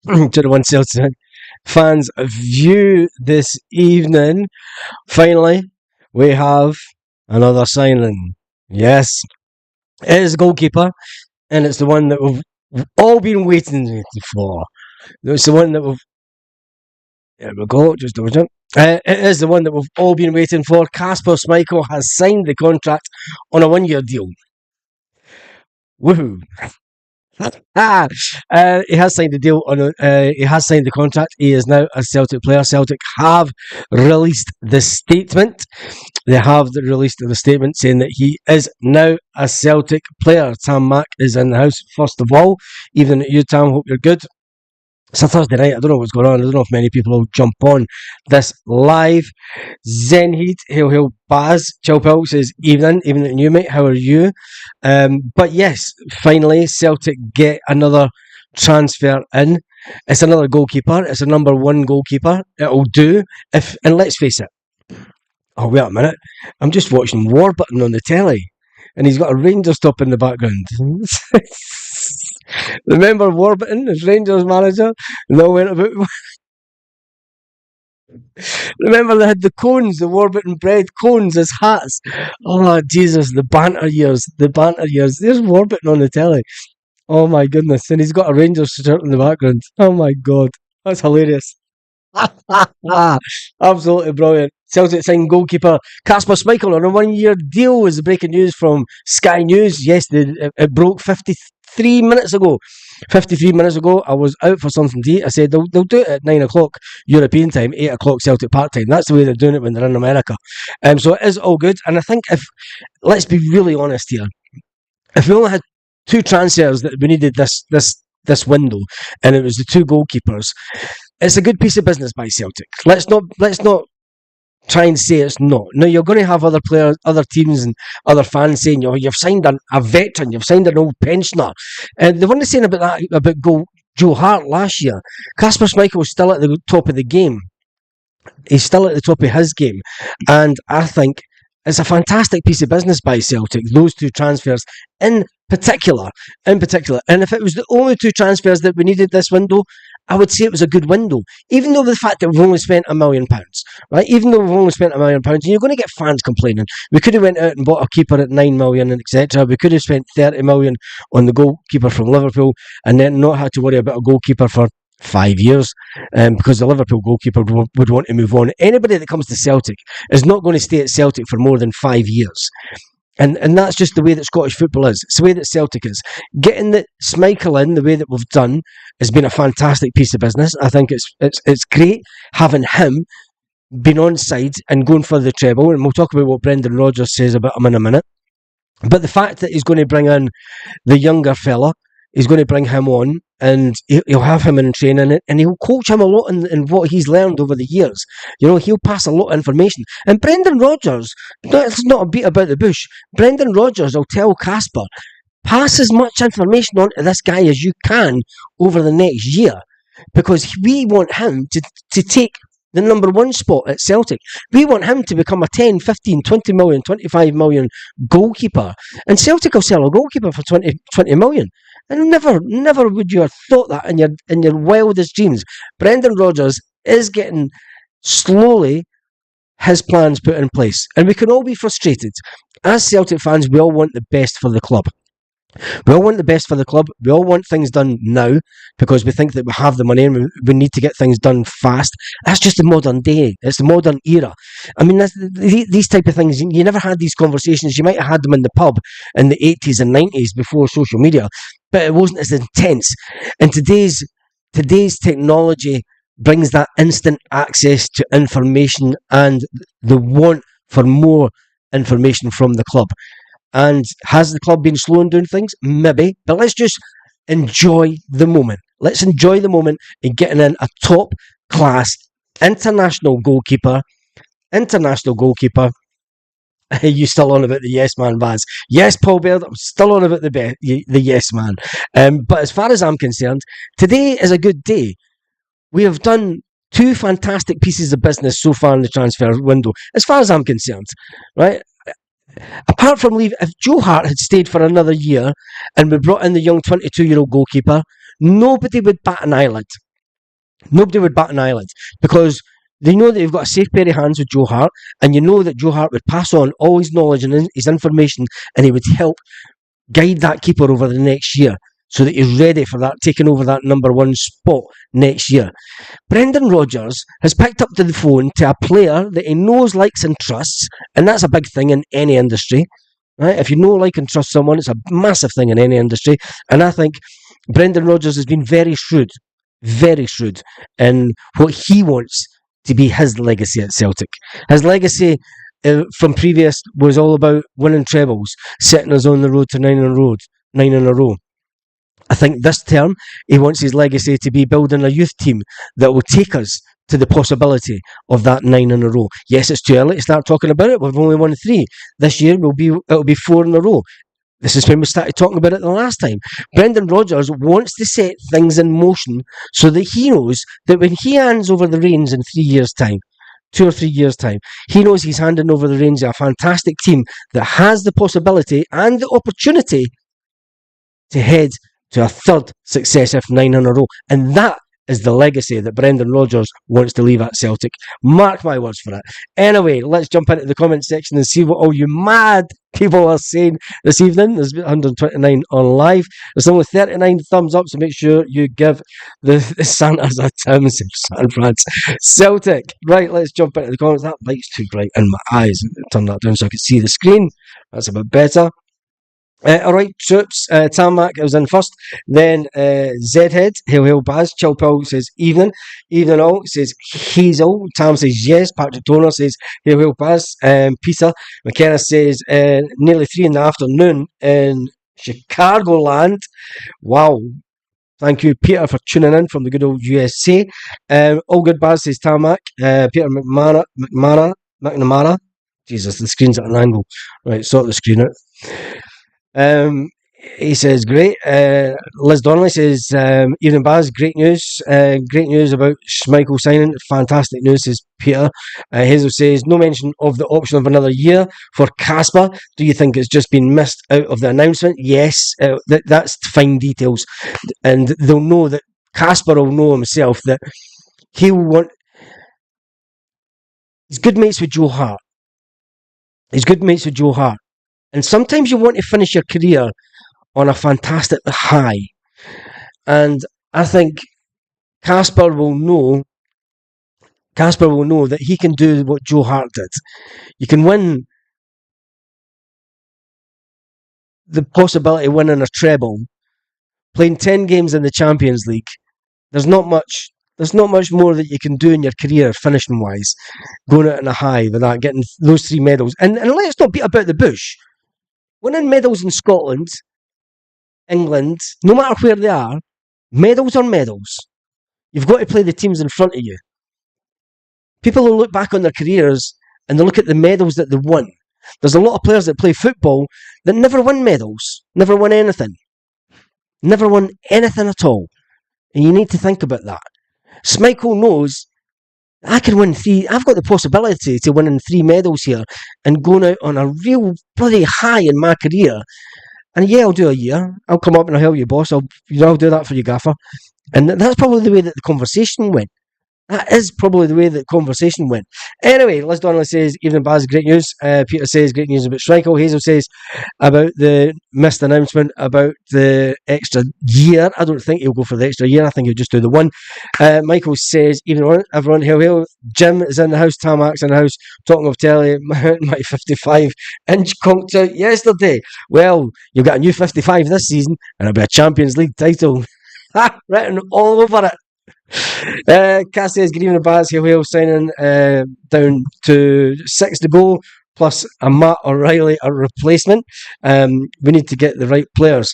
to the One Celtic fans view this evening. Finally, we have another signing. Yes, it is goalkeeper, and it's the one that we've all been waiting for. It's the one that we've. There we go. Just double check. It is the one that we've all been waiting for. Kasper Schmeichel has signed the contract on a 1-year deal. Woohoo! He has signed the deal on. He has signed the contract. He is now a Celtic player. Celtic have released the statement. They have released the statement saying that he is now a Celtic player. Tam Mack is in the house first of all. Evening at you, Tam. Hope you're good. It's a Thursday night. I don't know what's going on. I don't know if many people will jump on this live. Zenheed, hail Baz. Chilpil says, evening to you, mate. How are you? But yes, finally, Celtic get another transfer in. It's another goalkeeper. It's a number one goalkeeper. It'll do. And let's face it. Oh, wait a minute. I'm just watching Warburton on the telly. And he's got a Rangers top in the background. Remember Warburton as Rangers manager? No, went about. Remember they had the cones, the Warburton bread cones as hats. Oh Jesus, the banter years. There's Warburton on the telly. Oh my goodness, and he's got a Rangers shirt in the background. Oh my god, that's hilarious. Absolutely brilliant. Celtic signed goalkeeper Kasper Schmeichel on a 1-year deal is the breaking news from Sky News. Yes, it broke 53 minutes ago. 53 minutes ago, I was out for something to eat. I said they'll do it at 9 o'clock European time, 8 o'clock Celtic Park time. That's the way they're doing it when they're in America. So it is all good. And I think let's be really honest here, if we only had 2 transfers that we needed this window, and it was the 2 goalkeepers, it's a good piece of business by Celtic. Let's not try and say it's not. Now, you're going to have other players, other teams and other fans saying, you've signed a veteran, you've signed an old pensioner. And they weren't saying about that about Joe Hart last year. Kasper Schmeichel was still at the top of the game. He's still at the top of his game. And I think it's a fantastic piece of business by Celtic, those 2 transfers in particular. And if it was the only 2 transfers that we needed this window, I would say it was a good window, even though the fact that we've only spent £1 million, right? Even though we've only spent £1 million, and you're going to get fans complaining. We could have went out and bought a keeper at 9 million, etc. We could have spent 30 million on the goalkeeper from Liverpool, and then not had to worry about a goalkeeper for 5 years, because the Liverpool goalkeeper would want to move on. Anybody that comes to Celtic is not going to stay at Celtic for more than 5 years. And that's just the way that Scottish football is. It's the way that Celtic is. Getting the Schmeichel in the way that we've done has been a fantastic piece of business. I think it's great having him being on side and going for the treble. And we'll talk about what Brendan Rodgers says about him in a minute. But the fact that he's going to bring in the younger fella, he's going to bring him on, and he'll have him in training, and he'll coach him a lot in what he's learned over the years. He'll pass a lot of information. And Brendan Rodgers, it's not a beat about the bush, Brendan Rodgers will tell Kasper, pass as much information on to this guy as you can over the next year, because we want him to take the number 1 spot at Celtic. We want him to become a 10, 15, 20 million, 25 million goalkeeper. And Celtic will sell a goalkeeper for 20 million. And never would you have thought that in your wildest dreams. Brendan Rodgers is getting slowly his plans put in place. And we can all be frustrated. As Celtic fans, we all want the best for the club. We all want the best for the club. We all want things done now because we think that we have the money and we need to get things done fast. That's just the modern day. It's the modern era. I mean, these type of things, you never had these conversations. You might have had them in the pub in the 80s and 90s before social media, but it wasn't as intense. And today's technology brings that instant access to information and the want for more information from the club. And has the club been slow in doing things? Maybe. But let's just enjoy the moment. Let's enjoy the moment in getting in a top-class international goalkeeper. You still on about the yes man, Baz? Yes, Paul Baird, I'm still on about the yes man. But as far as I'm concerned, today is a good day. We have done 2 fantastic pieces of business so far in the transfer window, as far as I'm concerned, right? Apart from if Joe Hart had stayed for another year and we brought in the young 22-year-old goalkeeper, nobody would bat an eyelid. Nobody would bat an eyelid because they know that you've got a safe pair of hands with Joe Hart, and you know that Joe Hart would pass on all his knowledge and his information, and he would help guide that keeper over the next year so that he's ready for that, taking over that number one spot next year. Brendan Rodgers has picked up the phone to a player that he knows, likes, and trusts, and that's a big thing in any industry. Right? If you know, like, and trust someone, it's a massive thing in any industry. And I think Brendan Rodgers has been very shrewd in what he wants to be his legacy at Celtic. His legacy from previous was all about winning trebles, setting us on the road to 9 in a row. I think this term, he wants his legacy to be building a youth team that will take us to the possibility of that 9 in a row. Yes, it's too early to start talking about it. We've only won 3. This year it'll be 4 in a row. This is when we started talking about it the last time. Brendan Rodgers wants to set things in motion so that he knows that when he hands over the reins in 3 years' time, 2 or 3 years' time, he knows he's handing over the reins of a fantastic team that has the possibility and the opportunity to head to a third successive 9 in a row. And that is the legacy that Brendan Rodgers wants to leave at Celtic. Mark my words for it. Anyway, let's jump into the comment section and see what all you mad people are saying this evening. There's 129 on live. There's only 39 thumbs up, so make sure you give the Santas a Tim's San France. Celtic. Right, let's jump into the comments. That light's too bright in my eyes. Turn that down so I can see the screen. That's a bit better. Alright, troops. Tarmac was in first. Then Zhead, Hail Baz. Chilpil says evening. Evening all says Hazel. Tam says yes. Patrick Toner says Hail Baz. Peter McKenna says nearly 3 in the afternoon in Chicagoland. Wow. Thank you, Peter, for tuning in from the good old USA. All good Baz says Tarmac. Peter McNamara. Jesus, the screen's at an angle. Right, sort the screen out. He says great. Liz Donnelly says evening Baz, great news. Great news about Schmeichel signing. Fantastic news, says Peter. Hazel says no mention of the option of another year for Kasper. Do you think it's just been missed out of the announcement? Yes, that's fine details, and they'll know that Kasper will know himself that he'll want. He's good mates with Joe Hart. And sometimes you want to finish your career on a fantastic high. And I think Kasper will know that he can do what Joe Hart did. You can win the possibility of winning a treble, playing 10 games in the Champions League. There's not much more that you can do in your career, finishing wise, going out on a high with that, getting those 3 medals. And let's not beat about the bush. Winning medals in Scotland, England, no matter where they are, medals are medals. You've got to play the teams in front of you. People will look back on their careers and they look at the medals that they won. There's a lot of players that play football that never win medals, never won anything. Never won anything at all. And you need to think about that. Schmeichel knows I can win 3. I've got the possibility to winning 3 medals here and going out on a real bloody high in my career. And yeah, I'll do a year. I'll come up and I'll help you, boss. I'll do that for you, gaffer. And that's probably the way that the conversation went. That is probably the way that conversation went. Anyway, Liz Donnelly says, evening Baz, great news. Peter says, great news about Schmeichel. Hazel says, about the missed announcement about the extra year. I don't think he'll go for the extra year. I think he'll just do the 1. Michael says, evening everyone, hail. Jim is in the house. Tamac's in the house. Talking of telly, my 55-inch conked out yesterday. Well, you've got a new 55 this season, and it'll be a Champions League title. Written all over it. Cass says, good evening, Baz. Hail, signing down to 6 to go, plus a Matt O'Reilly, a replacement. We need to get the right players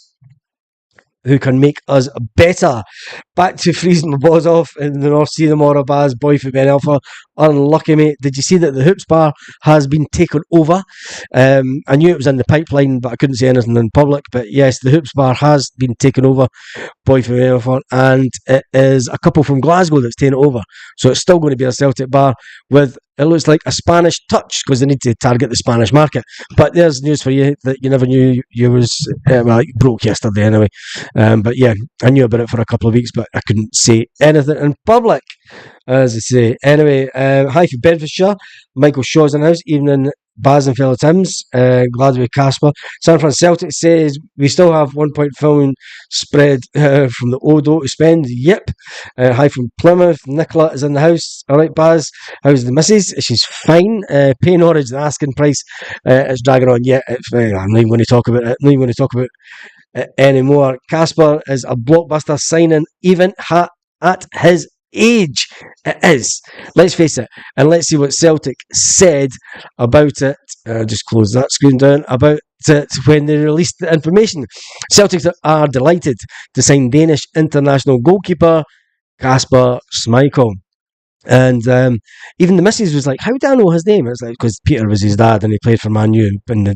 who can make us better. Back to freezing my balls off in the North Sea tomorrow, Baz. Boy for Ben Alpha. unlucky, mate. Did you see that the Hoops bar has been taken over? I knew it was in the pipeline, but I couldn't say anything in public. But yes, the Hoops bar has been taken over, boy from Everford, and it is a couple from Glasgow that's taken it over. So it's still going to be a Celtic bar with, it looks like, a Spanish touch, because they need to target the Spanish market. But there's news for you that you never knew you was, well, it broke yesterday anyway. But yeah, I knew about it for a couple of weeks, but I couldn't say anything in public, as I say. Anyway, hi from Bedfordshire. Michael Shaw's in the house. Evening, Baz and fellow Tims. Glad to be Kasper. San Fran Celtic says we still have 1 point filling spread from the Odo to spend. Yep. Hi from Plymouth. Nicola is in the house. All right, Baz. How's the missus? She's fine. Paying Orange, the asking price is dragging on. Yeah, I'm not even going to talk about it. I'm not even going to talk about it anymore. Kasper is a blockbuster signing, even at his age. It is. Let's face it, and let's see what Celtic said about it. Just close that screen down. About it when they released the information. Celtic are delighted to sign Danish international goalkeeper Kasper Schmeichel. And even the missus was like, how do I know his name? It's like, because Peter was his dad and he played for Man U when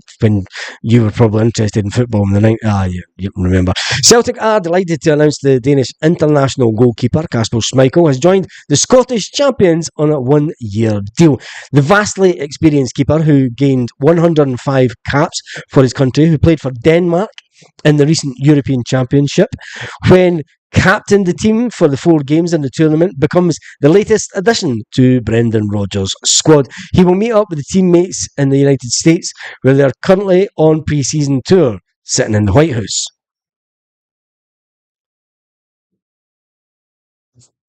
you were probably interested in football in the 90s. You can remember. Celtic are delighted to announce the Danish international goalkeeper, Kasper Schmeichel, has joined the Scottish champions on a 1-year deal. The vastly experienced keeper, who gained 105 caps for his country, who played for Denmark in the recent European Championship, when captained the team for the 4 games in the tournament, becomes the latest addition to Brendan Rodgers' squad. He will meet up with the teammates in the United States, where they are currently on pre-season tour, sitting in the White House.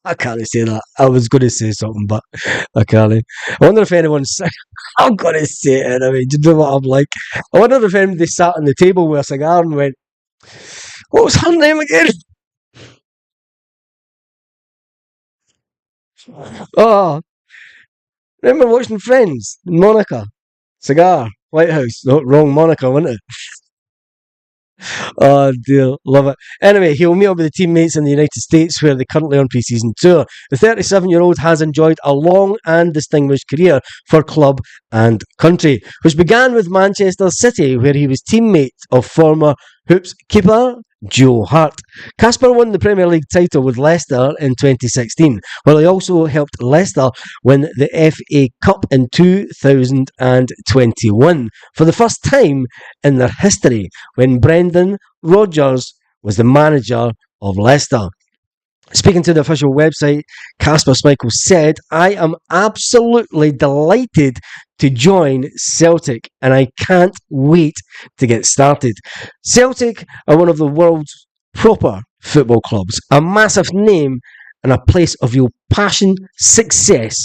I can't say that. I was going to say something, but I can't. I wonder if anyone's... I'm going to say it anyway. Do you know what I'm like? I wonder if anybody sat on the table with a cigar and went, what was her name again? Oh, remember watching Friends? Monica. Cigar. White House. No, wrong Monica, wasn't it? Oh dear, love it. Anyway, he'll meet up with the teammates in the United States, where they're currently on pre-season tour. The 37-year-old has enjoyed a long and distinguished career for club and country, which began with Manchester City, where he was teammate of former Hoops keeper Joe Hart. Kasper won the Premier League title with Leicester in 2016, while he also helped Leicester win the FA Cup in 2021 for the first time in their history, when Brendan Rodgers was the manager of Leicester. Speaking to the official website, Kasper Schmeichel said, I am absolutely delighted to join Celtic, and I can't wait to get started. Celtic are one of the world's proper football clubs, a massive name and a place of real passion, success.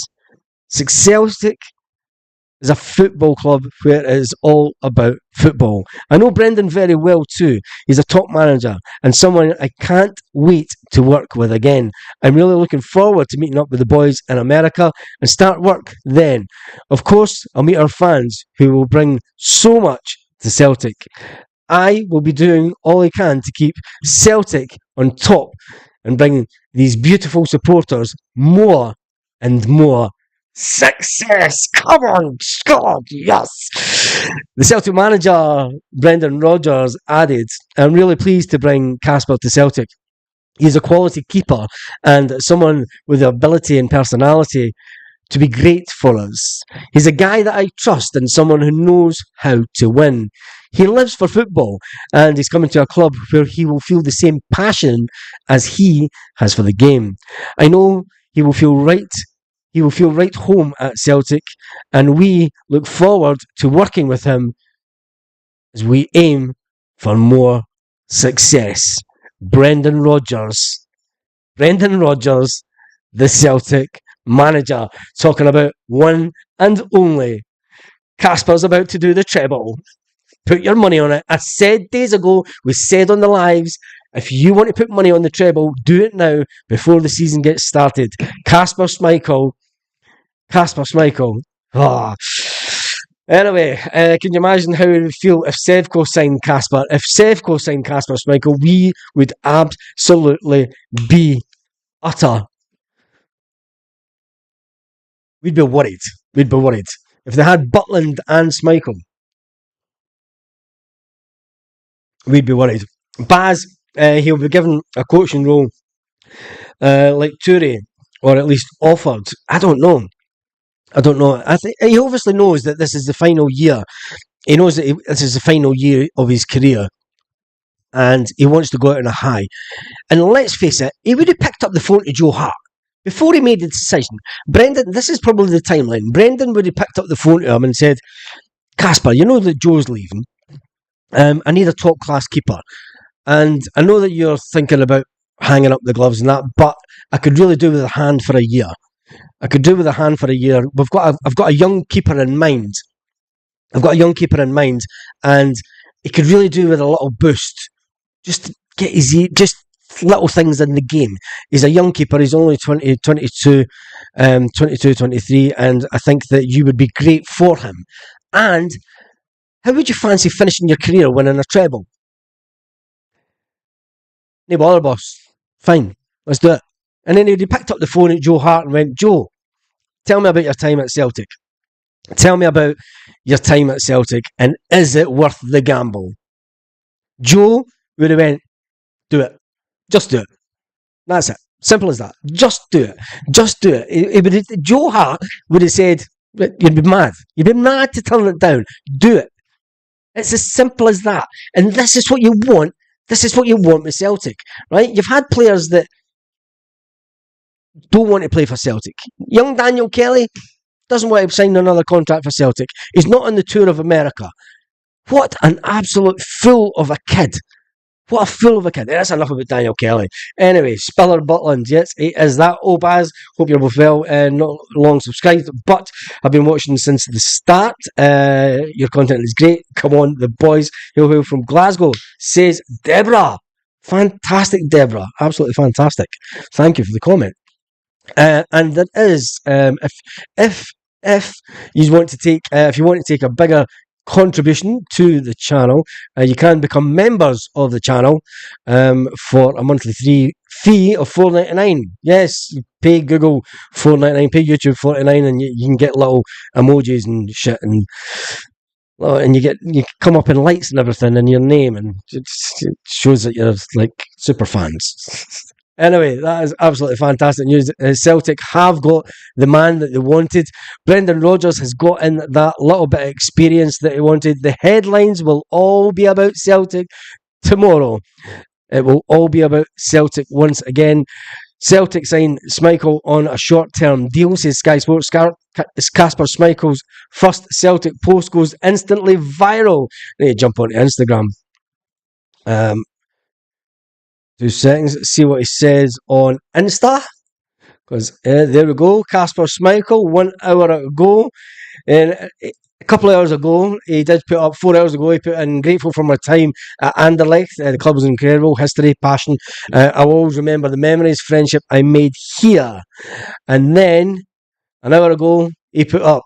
Celtic is a football club where it is all about football. I know Brendan very well too. He's a top manager and someone I can't wait to work with again. I'm really looking forward to meeting up with the boys in America and start work then. Of course, I'll meet our fans, who will bring so much to Celtic. I will be doing all I can to keep Celtic on top and bring these beautiful supporters more and more success. Come on, Scott, yes. The Celtic manager, Brendan Rodgers, added, I'm really pleased to bring Kasper to Celtic. He's a quality keeper and someone with the ability and personality to be great for us. He's a guy that I trust and someone who knows how to win. He lives for football and he's coming to a club where he will feel the same passion as he has for the game. I know he will feel right home at Celtic, and we look forward to working with him as we aim for more success. Brendan Rodgers, the Celtic manager, talking about one and only Kasper's about to do the treble. Put your money on it. I said days ago, we said on the lives, if you want to put money on the treble, do it now before the season gets started. Kasper Schmeichel. Oh. Anyway, can you imagine how it would feel if Sevco signed Kasper? If Sevco signed Kasper Schmeichel, we would absolutely be utter. we'd be worried. We'd be worried. If they had Butland and Schmeichel, we'd be worried. Baz, he'll be given a coaching role like Toure, or at least offered. I don't know. I think he obviously knows that this is the final year. He knows that this is the final year of his career, and he wants to go out on a high. And let's face it, he would have picked up the phone to Joe Hart before he made the decision. Brendan, this is probably the timeline. Brendan would have picked up the phone to him and said, Kasper, you know that Joe's leaving. I need a top-class keeper. And I know that you're thinking about hanging up the gloves and that, but I could really do with a hand for a year. I've got a young keeper in mind. And he could really do with a little boost. Just little things in the game. He's a young keeper. He's only 22, 23, and I think that you would be great for him. And how would you fancy finishing your career winning a treble? No bother, boss. Fine, let's do it. And then he picked up the phone at Joe Hart and went, Joe, tell me about your time at Celtic. And is it worth the gamble? Joe would have went, do it. Just do it. That's it. Simple as that. Just do it. Joe Hart would have said, you'd be mad. You'd be mad to turn it down. Do it. It's as simple as that. And this is what you want. This is what you want with Celtic, right? You've had players that don't want to play for Celtic. Young Daniel Kelly doesn't want to sign another contract for Celtic. He's not on the tour of America. What an absolute fool of a kid. That's enough about Daniel Kelly. Anyway, Spiller Butland. Yes, he is that. Oh, Baz, hope you're both well. Not long subscribed, but I've been watching since the start. Your content is great. Come on, the boys. Hail from Glasgow, says Deborah. Fantastic, Deborah. Absolutely fantastic. Thank you for the comment. And that is, if you want to take a bigger contribution to the channel, you can become members of the channel for a monthly fee of $4.99. Yes, pay Google $4.99, pay YouTube $4.99, and you can get little emojis and shit, and you come up in lights and everything in your name, and it shows that you're like super fans. Anyway, that is absolutely fantastic news. Celtic have got the man that they wanted. Brendan Rodgers has got in that little bit of experience that he wanted. The headlines will all be about Celtic tomorrow. It will all be about Celtic once again. Celtic signed Schmeichel on a short-term deal, says Sky Sports. Kasper Schmeichel's first Celtic post goes instantly viral. I need to jump onto Instagram. 2 seconds, see what he says on Insta. Because there we go, Kasper Schmeichel, 1 hour ago. And a couple of hours ago, he did put up, 4 hours ago, he put in, grateful for my time at Anderlecht. The club was incredible, history, passion. I will always remember the memories, friendship I made here. And then, an hour ago, he put up,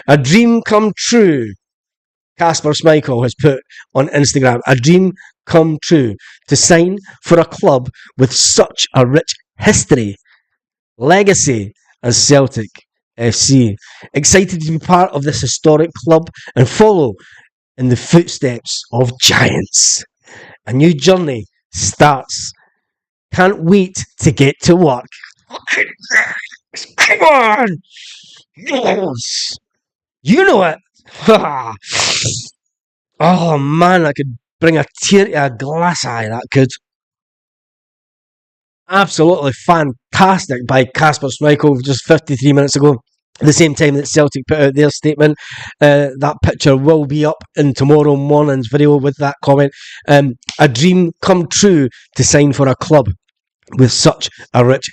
a dream come true. Kasper Schmeichel has put on Instagram, a dream come true, to sign for a club with such a rich history, legacy as Celtic FC. Excited to be part of this historic club and follow in the footsteps of giants. A new journey starts. Can't wait to get to work. Come on! Yes! You know it! Oh man, I could bring a tear to a glass eye, that could. Absolutely fantastic by Kasper Schmeichel just 53 minutes ago. At the same time that Celtic put out their statement, that picture will be up in tomorrow morning's video with that comment. A dream come true to sign for a club with such a rich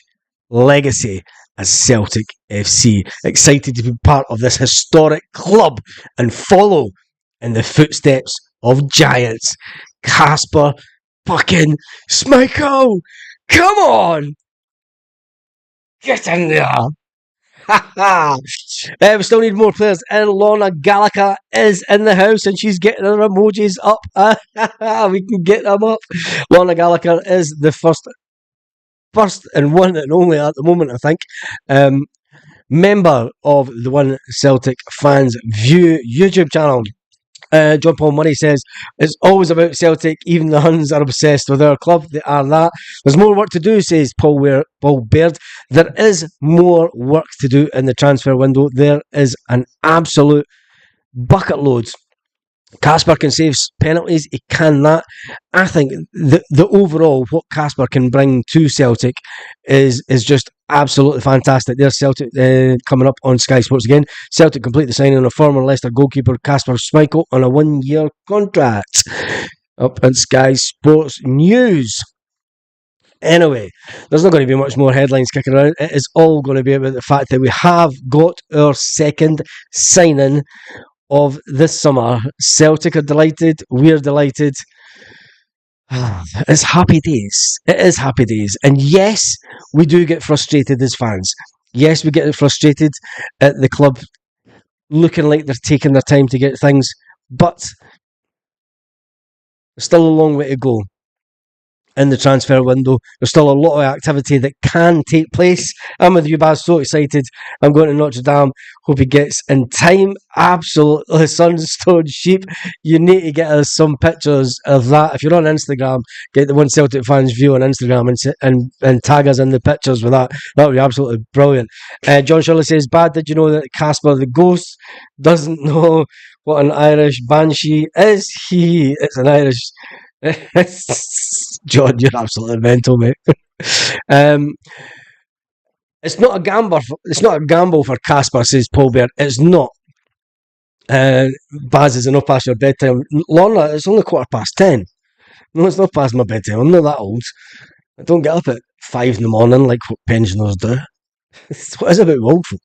legacy as Celtic FC. Excited to be part of this historic club and follow in the footsteps of giants. Kasper fucking Schmeichel! Come on! Get in there! We still need more players. And Lorna Gallagher is in the house and she's getting her emojis up. We can get them up. Lorna Gallagher is the first and one and only at the moment, I think. member of the One Celtic Fans View YouTube channel. John Paul Murray says, it's always about Celtic, even the Huns are obsessed with our club, they are that. There's more work to do, says Paul Baird. There is more work to do in the transfer window. There is an absolute bucket load. Kasper can save penalties, he can that. I think the overall, what Kasper can bring to Celtic is just absolutely fantastic. There's Celtic coming up on Sky Sports again. Celtic complete the signing of former Leicester goalkeeper Kasper Schmeichel on a 1-year contract. Up on Sky Sports News. Anyway, there's not going to be much more headlines kicking around. It is all going to be about the fact that we have got our second signing of this summer. Celtic are delighted. We're delighted. It's happy days. It is happy days. And yes, we do get frustrated as fans. Yes, we get frustrated at the club looking like they're taking their time to get things. But there's still a long way to go in the transfer window. There's still a lot of activity that can take place. I'm with you, Baz. So excited. I'm going to Notre Dame. Hope he gets in time. Absolutely. Sunstone Sheep. You need to get us some pictures of that. If you're on Instagram, get the One Celtic Fans View on Instagram and tag us in the pictures with that. That would be absolutely brilliant. John Shirley says, Bad, did you know that Kasper the Ghost doesn't know what an Irish banshee is? It's an Irish... John, you're absolutely mental, mate. It's not a gamble. It's not a gamble for Kasper, says Paul Baird. It's not. Baz is enough past your bedtime. Lorna, it's only 10:15. No, it's not past my bedtime. I'm not that old. I don't get up at 5 in the morning like what pensioners do. What is it about old folk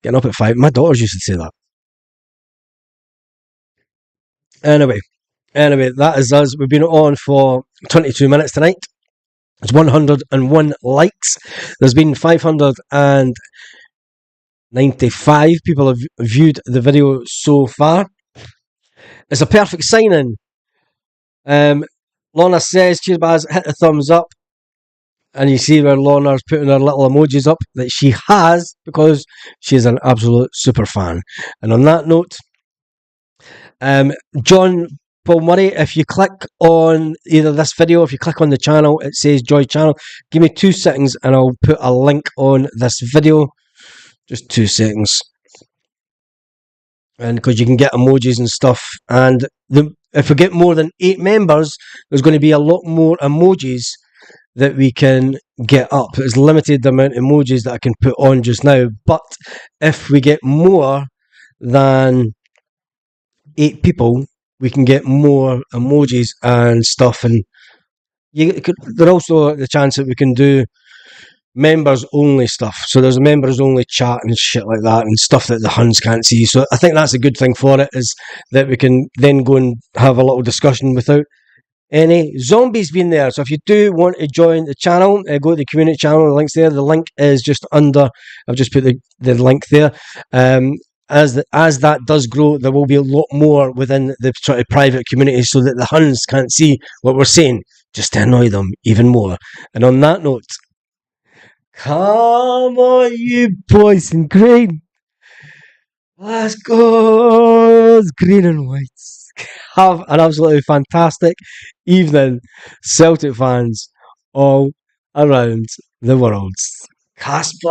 getting up at 5? My daughters used to say that. Anyway, that is us. We've been on for 22 minutes tonight. It's 101 likes. There's been 595 people have viewed the video so far. It's a perfect signing. Lorna says, cheers, Baz, hit the thumbs up. And you see where Lorna's putting her little emojis up that she has because she's an absolute super fan. And on that note, John Paul Murray, if you click on either this video, if you click on the channel, it says Joy Channel. Give me 2 seconds and I'll put a link on this video. Just 2 seconds. And because you can get emojis and stuff. And if we get more than 8 members, there's going to be a lot more emojis that we can get up. There's limited amount of emojis that I can put on just now. But if we get more than 8 people, we can get more emojis and stuff, and there's also the chance that we can do members only stuff. So there's a members only chat and shit like that, and stuff that the Huns can't see. So I think that's a good thing for it, is that we can then go and have a little discussion without any zombies being there. So if you do want to join the channel, go to the community channel. The link's there. The link is just under. I've just put the link there. As that does grow, there will be a lot more within the sort of private community so that the Huns can't see what we're saying, just to annoy them even more. And on that note, come on, you boys in green. Let's go, green and whites. Have an absolutely fantastic evening, Celtic fans all around the world. Kasper.